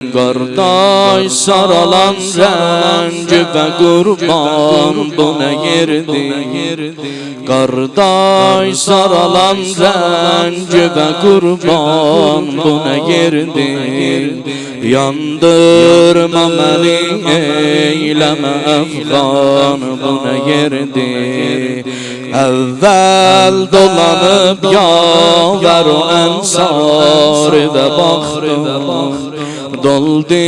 Qardaş saralan rəng və qurban bu nə yerdir? Qardaş saralan rəng və qurban bu nə yerdir? Yandırma məni eyləmə əfqan bu nə yerdir? Əvvəl dolanıb yavər o ənsar və baxdım, doldu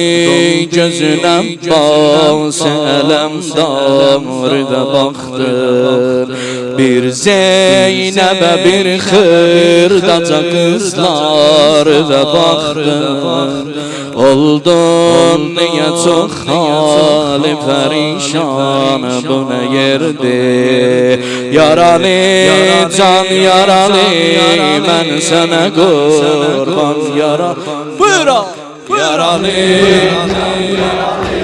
gözünə bas ələmdar və baxdım. Bir Zeynəbə bir xırdaca qızlar və baxdım. Oldun niyə çox hali pərişan bu nə yerdir? Yaralı can yaralı mən sənə qurban yaralı. Buyurun! Yaralı can yaralı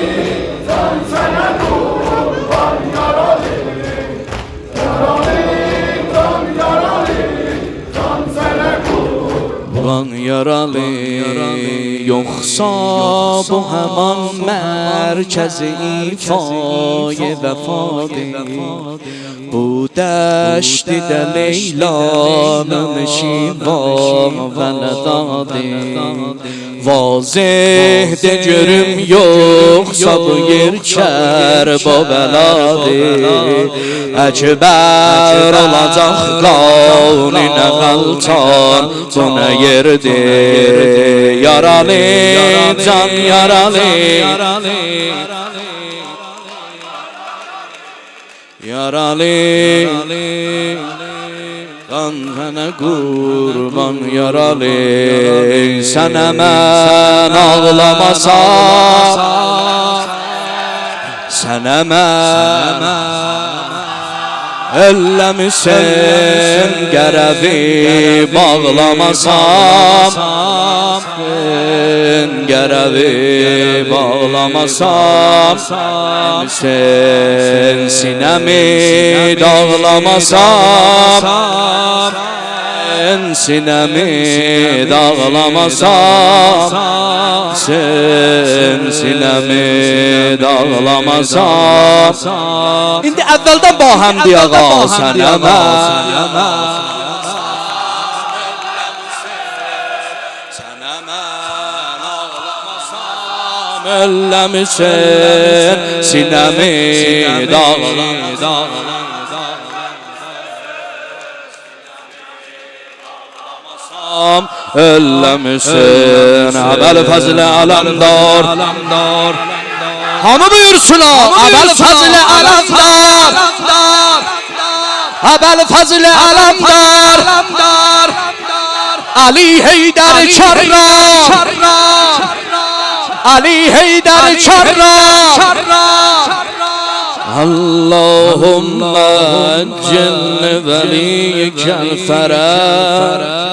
can sənə qurban yaralı. Yaralı can yaralı can sənə qurban yaralı. Yoxsa bu həman mərkəzi ifaya vəfadır. Bu dəştidə Leylanın şivan vələdadır. Vazihdə görüm yoxsa bu yer Kərbəladır. Əkbər olacaq qavninə qəltan bu nə yerdir? Yaralı can yaralı yaralı can sənə qurban yaralı. Sənə mən ağlamasam, sənə mən elləmisən qərəbi bağlamasam, qərəbi bağlamasam, sen sinəmi dağlamasam, sen sinəmi dağlamasam, sen sinəmi dağlamasam. İndi əvvəldən bahəmdi ağa sənə mən elləmisən sinəmi dağlamasam, elləmisən Əbəl Fəzl Aləmdar. Hamı buyursun o Əbəl Fəzl Aləmdar, Əbəl Fəzl Aləmdar, Ali Heydər Kərrar, Ali Heydər Kərrar. Allahümme celle veliykel ferah.